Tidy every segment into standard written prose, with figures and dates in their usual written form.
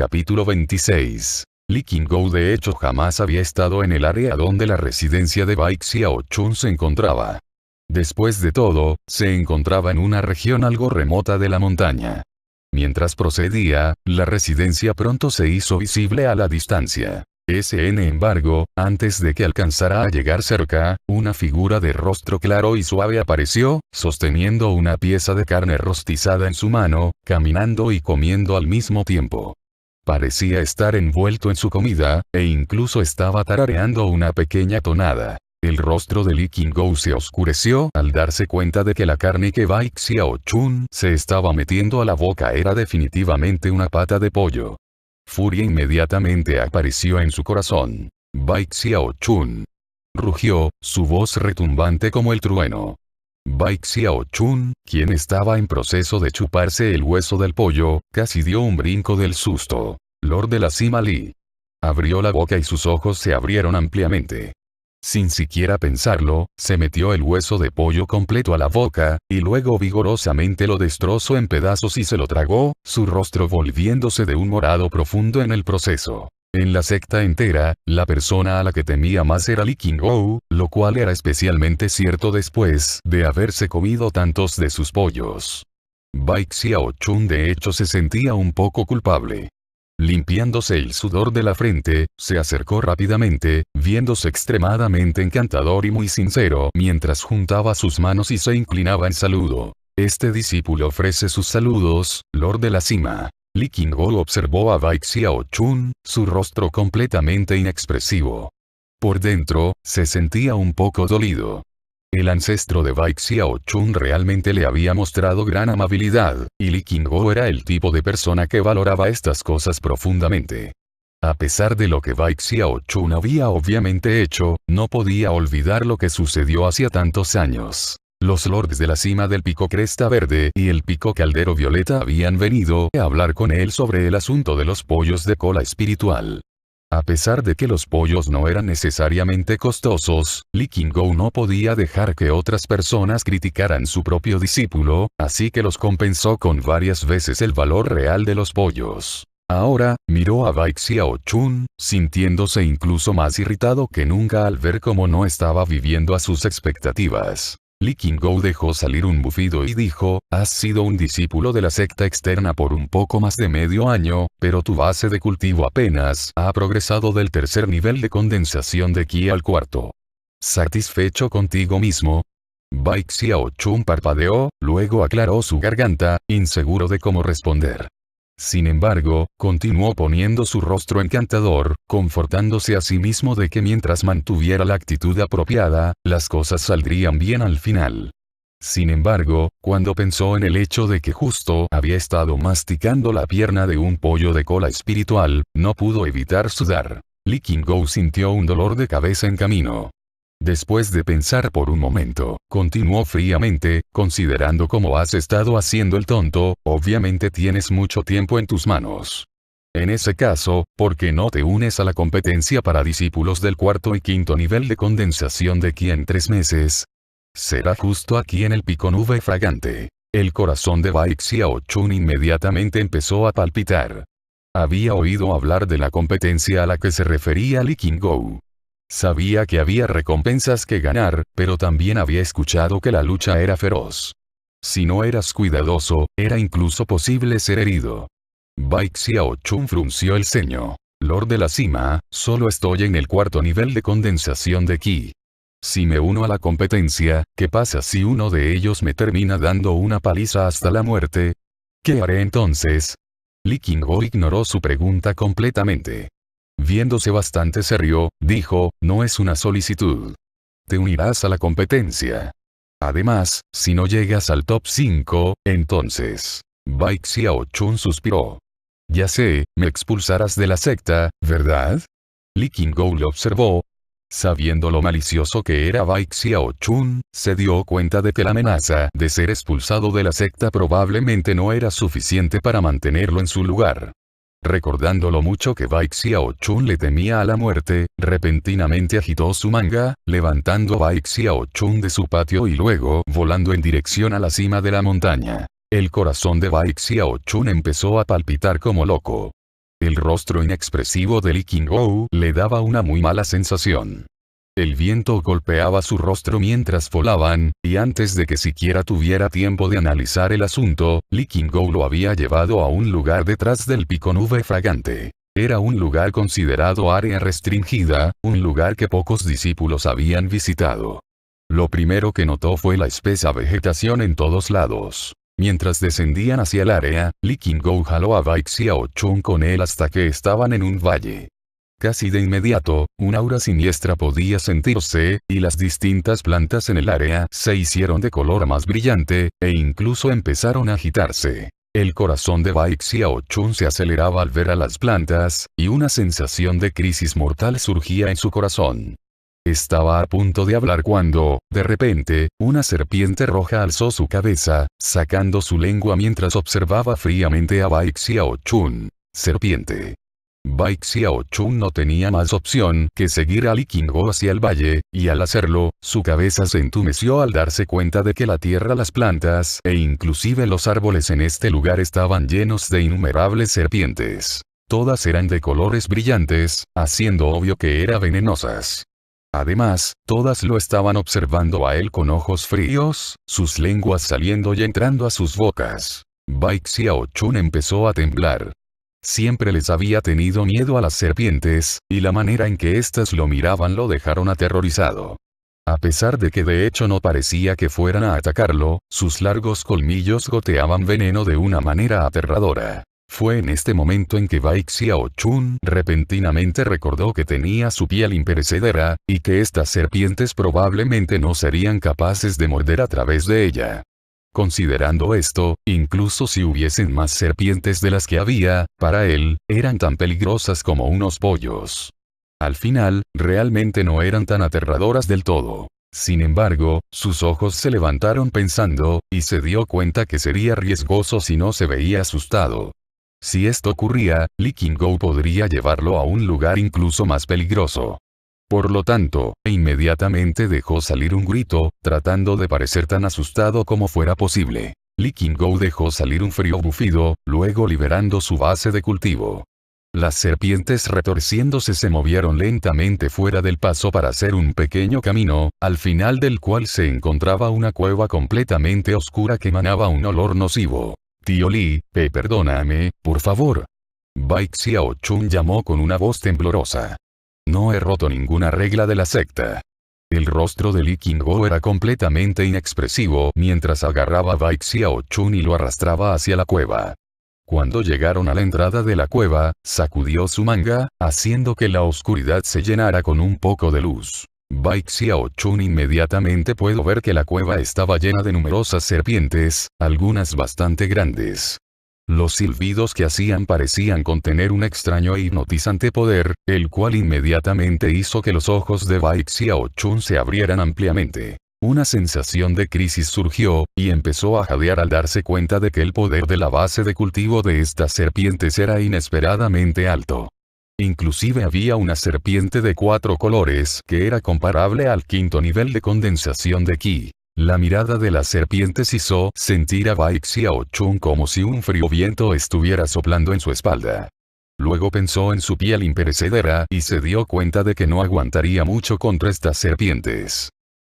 Capítulo 26. Lee King-go de hecho jamás había estado en el área donde la residencia de Baek Xiao-chun se encontraba. Después de todo, se encontraba en una región algo remota de la montaña. Mientras procedía, la residencia pronto se hizo visible a la distancia. Sin embargo, antes de que alcanzara a llegar cerca, una figura de rostro claro y suave apareció, sosteniendo una pieza de carne rostizada en su mano, caminando y comiendo al mismo tiempo. Parecía estar envuelto en su comida, e incluso estaba tarareando una pequeña tonada. El rostro de Lee King-go se oscureció al darse cuenta de que la carne que Baek Xiao-chun se estaba metiendo a la boca era definitivamente una pata de pollo. Furia inmediatamente apareció en su corazón. Baek Xiao-chun. Rugió, su voz retumbante como el trueno. Baek Xiao-chun, quien estaba en proceso de chuparse el hueso del pollo, casi dio un brinco del susto. Lord de la Cima Lee. Abrió la boca y sus ojos se abrieron ampliamente. Sin siquiera pensarlo, se metió el hueso de pollo completo a la boca, y luego vigorosamente lo destrozó en pedazos y se lo tragó, su rostro volviéndose de un morado profundo en el proceso. En la secta entera, la persona a la que temía más era Lee King-go, lo cual era especialmente cierto después de haberse comido tantos de sus pollos. Baek Xiao-chun de hecho se sentía un poco culpable. Limpiándose el sudor de la frente, se acercó rápidamente, viéndose extremadamente encantador y muy sincero mientras juntaba sus manos y se inclinaba en saludo. Este discípulo ofrece sus saludos, Lord de la Cima. Lee King-go observó a Baek Xiao-chun, su rostro completamente inexpresivo. Por dentro, se sentía un poco dolido. El ancestro de Baek Xiao-chun realmente le había mostrado gran amabilidad, y Lee King-go era el tipo de persona que valoraba estas cosas profundamente. A pesar de lo que Baek Xiao-chun había obviamente hecho, no podía olvidar lo que sucedió hacía tantos años. Los lords de la cima del pico Cresta Verde y el pico Caldero Violeta habían venido a hablar con él sobre el asunto de los pollos de cola espiritual. A pesar de que los pollos no eran necesariamente costosos, Lee King-go no podía dejar que otras personas criticaran su propio discípulo, así que los compensó con varias veces el valor real de los pollos. Ahora, miró a Baek Xiao-chun, sintiéndose incluso más irritado que nunca al ver cómo no estaba viviendo a sus expectativas. Lee King-go dejó salir un bufido y dijo, has sido un discípulo de la secta externa por un poco más de medio año, pero tu base de cultivo apenas ha progresado del tercer nivel de condensación de ki al cuarto. ¿Satisfecho contigo mismo? Baek Xiao-chun parpadeó, luego aclaró su garganta, inseguro de cómo responder. Sin embargo, continuó poniendo su rostro encantador, confortándose a sí mismo de que mientras mantuviera la actitud apropiada, las cosas saldrían bien al final. Sin embargo, cuando pensó en el hecho de que justo había estado masticando la pierna de un pollo de cola espiritual, no pudo evitar sudar. Lee King-go sintió un dolor de cabeza en camino. Después de pensar por un momento, continuó fríamente, considerando cómo has estado haciendo el tonto, obviamente tienes mucho tiempo en tus manos. En ese caso, ¿por qué no te unes a la competencia para discípulos del cuarto y quinto nivel de condensación de ki en 3 meses? Será justo aquí en el pico Nube Fragante. El corazón de Baek Xiao-chun inmediatamente empezó a palpitar. Había oído hablar de la competencia a la que se refería Lee King-go. Sabía que había recompensas que ganar, pero también había escuchado que la lucha era feroz. Si no eras cuidadoso, era incluso posible ser herido. Baek Xiao-chun frunció el ceño. Lord de la Cima, solo estoy en el cuarto nivel de condensación de ki. Si me uno a la competencia, ¿qué pasa si uno de ellos me termina dando una paliza hasta la muerte? ¿Qué haré entonces? Lee King-go ignoró su pregunta completamente. Viéndose bastante serio, dijo, no es una solicitud. Te unirás a la competencia. Además, si no llegas al top 5, entonces. Baek Xiao-chun suspiró. Ya sé, me expulsarás de la secta, ¿verdad? Lee King-go lo observó. Sabiendo lo malicioso que era Baek Xiao-chun, se dio cuenta de que la amenaza de ser expulsado de la secta probablemente no era suficiente para mantenerlo en su lugar. Recordando lo mucho que Baek Xiao-chun le temía a la muerte, repentinamente agitó su manga, levantando a Baek Xiao-chun de su patio y luego volando en dirección a la cima de la montaña. El corazón de Baek Xiao-chun empezó a palpitar como loco. El rostro inexpresivo de Lee King-go le daba una muy mala sensación. El viento golpeaba su rostro mientras volaban, y antes de que siquiera tuviera tiempo de analizar el asunto, Lee King-go lo había llevado a un lugar detrás del pico nube fragante. Era un lugar considerado área restringida, un lugar que pocos discípulos habían visitado. Lo primero que notó fue la espesa vegetación en todos lados. Mientras descendían hacia el área, Lee King-go jaló a Baek Xiaochun con él hasta que estaban en un valle. Casi de inmediato, un aura siniestra podía sentirse, y las distintas plantas en el área se hicieron de color más brillante, e incluso empezaron a agitarse. El corazón de Baek Xiaochun se aceleraba al ver a las plantas, y una sensación de crisis mortal surgía en su corazón. Estaba a punto de hablar cuando, de repente, una serpiente roja alzó su cabeza, sacando su lengua mientras observaba fríamente a Baek Xiaochun. Serpiente. Baek Xiaochun no tenía más opción que seguir a Lee King-go hacia el valle, y al hacerlo, su cabeza se entumeció al darse cuenta de que la tierra, las plantas, e inclusive los árboles en este lugar estaban llenos de innumerables serpientes. Todas eran de colores brillantes, haciendo obvio que eran venenosas. Además, todas lo estaban observando a él con ojos fríos, sus lenguas saliendo y entrando a sus bocas. Baek Xiaochun empezó a temblar. Siempre les había tenido miedo a las serpientes, y la manera en que éstas lo miraban lo dejaron aterrorizado. A pesar de que de hecho no parecía que fueran a atacarlo, sus largos colmillos goteaban veneno de una manera aterradora. Fue en este momento en que Baek Xiaochun repentinamente recordó que tenía su piel imperecedera, y que estas serpientes probablemente no serían capaces de morder a través de ella. Considerando esto, incluso si hubiesen más serpientes de las que había, para él, eran tan peligrosas como unos pollos. Al final, realmente no eran tan aterradoras del todo. Sin embargo, sus ojos se levantaron pensando, y se dio cuenta que sería riesgoso si no se veía asustado. Si esto ocurría, Lee King-go podría llevarlo a un lugar incluso más peligroso. Por lo tanto, inmediatamente dejó salir un grito, tratando de parecer tan asustado como fuera posible. Lee King-go dejó salir un frío bufido, luego liberando su base de cultivo. Las serpientes retorciéndose se movieron lentamente fuera del paso para hacer un pequeño camino, al final del cual se encontraba una cueva completamente oscura que emanaba un olor nocivo. Tío Lee, perdóname, por favor. Baek Xiaochun llamó con una voz temblorosa. No he roto ninguna regla de la secta. El rostro de Lee King-go era completamente inexpresivo mientras agarraba a Baek Xiaochun y lo arrastraba hacia la cueva. Cuando llegaron a la entrada de la cueva, sacudió su manga, haciendo que la oscuridad se llenara con un poco de luz. Baek Xiaochun inmediatamente pudo ver que la cueva estaba llena de numerosas serpientes, algunas bastante grandes. Los silbidos que hacían parecían contener un extraño e hipnotizante poder, el cual inmediatamente hizo que los ojos de Baek Xiaochun se abrieran ampliamente. Una sensación de crisis surgió, y empezó a jadear al darse cuenta de que el poder de la base de cultivo de estas serpientes era inesperadamente alto. Inclusive había una serpiente de 4 colores que era comparable al 5º nivel de condensación de Ki. La mirada de las serpientes hizo sentir a Baek Xiaochun como si un frío viento estuviera soplando en su espalda. Luego pensó en su piel imperecedera y se dio cuenta de que no aguantaría mucho contra estas serpientes.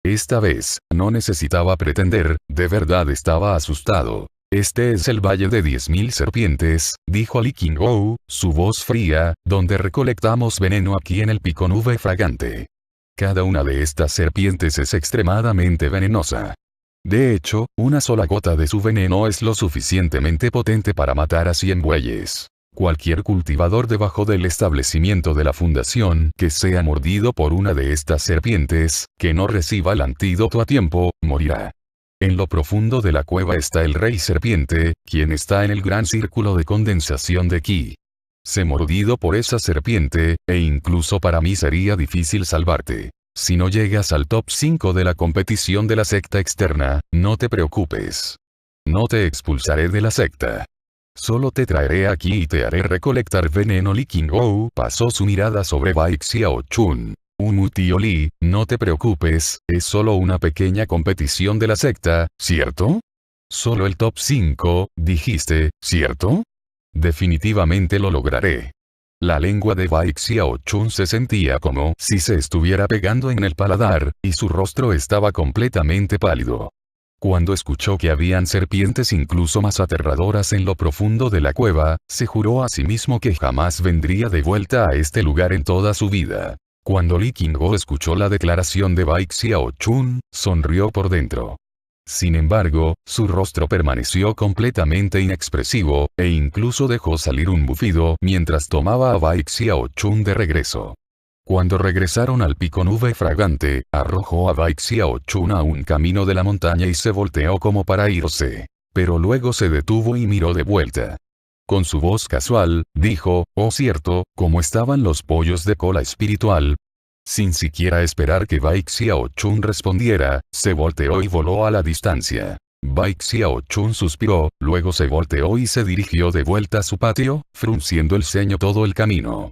Esta vez, no necesitaba pretender, de verdad estaba asustado. Este es el Valle de 10.000 serpientes, dijo Lee King-go, su voz fría, donde recolectamos veneno aquí en el pico nube fragante. Cada una de estas serpientes es extremadamente venenosa. De hecho, una sola gota de su veneno es lo suficientemente potente para matar a 100 bueyes. Cualquier cultivador debajo del establecimiento de la fundación que sea mordido por una de estas serpientes, que no reciba el antídoto a tiempo, morirá. En lo profundo de la cueva está el rey serpiente, quien está en el gran círculo de condensación de Ki. Sé mordido por esa serpiente, e incluso para mí sería difícil salvarte. Si no llegas al top 5 de la competición de la secta externa, no te preocupes. No te expulsaré de la secta. Solo te traeré aquí y te haré recolectar veneno. Lee King-go pasó su mirada sobre Baek Xiaochun. Tío Lee, no te preocupes, es solo una pequeña competición de la secta, ¿cierto? Solo el top 5, dijiste, ¿cierto? Definitivamente lo lograré. La lengua de Bai Xiaochun se sentía como si se estuviera pegando en el paladar, y su rostro estaba completamente pálido. Cuando escuchó que habían serpientes incluso más aterradoras en lo profundo de la cueva, se juró a sí mismo que jamás vendría de vuelta a este lugar en toda su vida. Cuando Li Qingguo escuchó la declaración de Bai Xiaochun, sonrió por dentro. Sin embargo, su rostro permaneció completamente inexpresivo, e incluso dejó salir un bufido mientras tomaba a Bai Xiaochun de regreso. Cuando regresaron al pico nube fragante, arrojó a Bai Xiaochun a un camino de la montaña y se volteó como para irse. Pero luego se detuvo y miró de vuelta. Con su voz casual, dijo, «Oh cierto, ¿cómo estaban los pollos de cola espiritual?». Sin siquiera esperar que Bai Xiaochun respondiera, se volteó y voló a la distancia. Bai Xiaochun suspiró, luego se volteó y se dirigió de vuelta a su patio, frunciendo el ceño todo el camino.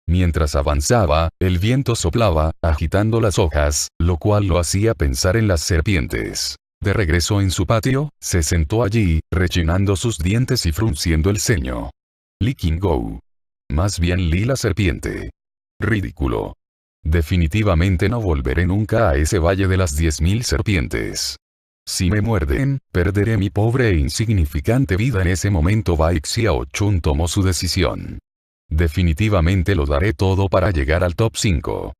Mientras avanzaba, el viento soplaba, agitando las hojas, lo cual lo hacía pensar en las serpientes. De regreso en su patio, se sentó allí, rechinando sus dientes y frunciendo el ceño. Li Qingguo. Más bien Li la serpiente. Ridículo. Definitivamente no volveré nunca a ese valle de las 10.000 serpientes. Si me muerden, perderé mi pobre e insignificante vida. En ese momento Bai Xiaochun tomó su decisión. Definitivamente lo daré todo para llegar al top 5.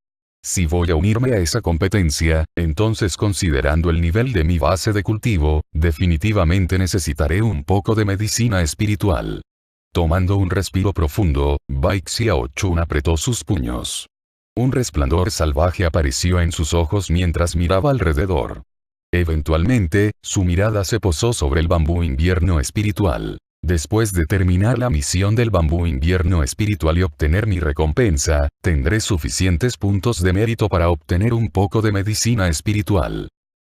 Si voy a unirme a esa competencia, entonces considerando el nivel de mi base de cultivo, definitivamente necesitaré un poco de medicina espiritual. Tomando un respiro profundo, Bai Xiaochun apretó sus puños. Un resplandor salvaje apareció en sus ojos mientras miraba alrededor. Eventualmente, su mirada se posó sobre el bambú invierno espiritual. Después de terminar la misión del bambú invierno espiritual y obtener mi recompensa, tendré suficientes puntos de mérito para obtener un poco de medicina espiritual.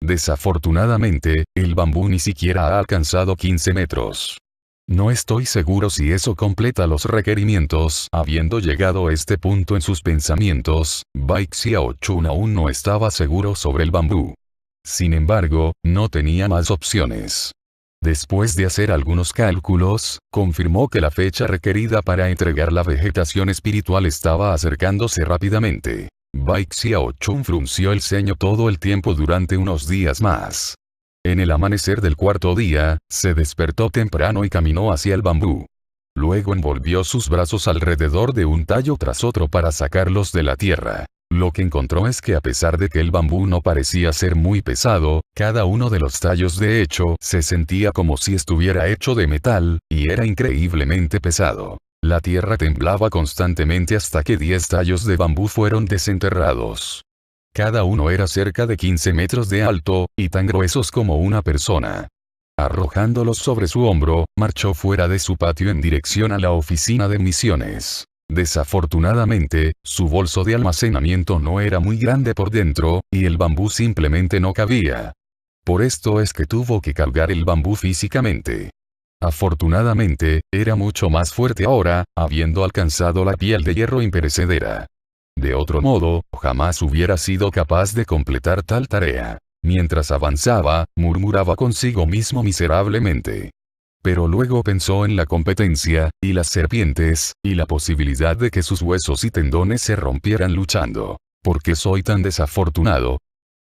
Desafortunadamente, el bambú ni siquiera ha alcanzado 15 metros. No estoy seguro si eso completa los requerimientos. Habiendo llegado a este punto en sus pensamientos, Bai Xiaochun aún no estaba seguro sobre el bambú. Sin embargo, no tenía más opciones. Después de hacer algunos cálculos, confirmó que la fecha requerida para entregar la vegetación espiritual estaba acercándose rápidamente. Bai Xiaochun frunció el ceño todo el tiempo durante unos días más. En el amanecer del cuarto día, se despertó temprano y caminó hacia el bambú. Luego envolvió sus brazos alrededor de un tallo tras otro para sacarlos de la tierra. Lo que encontró es que a pesar de que el bambú no parecía ser muy pesado, cada uno de los tallos de hecho se sentía como si estuviera hecho de metal, y era increíblemente pesado. La tierra temblaba constantemente hasta que 10 tallos de bambú fueron desenterrados. Cada uno era cerca de 15 metros de alto, y tan gruesos como una persona. Arrojándolos sobre su hombro, marchó fuera de su patio en dirección a la oficina de misiones. Desafortunadamente, su bolso de almacenamiento no era muy grande por dentro, y el bambú simplemente no cabía. Por esto es que tuvo que cargar el bambú físicamente. Afortunadamente, era mucho más fuerte ahora, habiendo alcanzado la piel de hierro imperecedera. De otro modo, jamás hubiera sido capaz de completar tal tarea. Mientras avanzaba, murmuraba consigo mismo miserablemente. Pero luego pensó en la competencia, y las serpientes, y la posibilidad de que sus huesos y tendones se rompieran luchando. ¿Por qué soy tan desafortunado?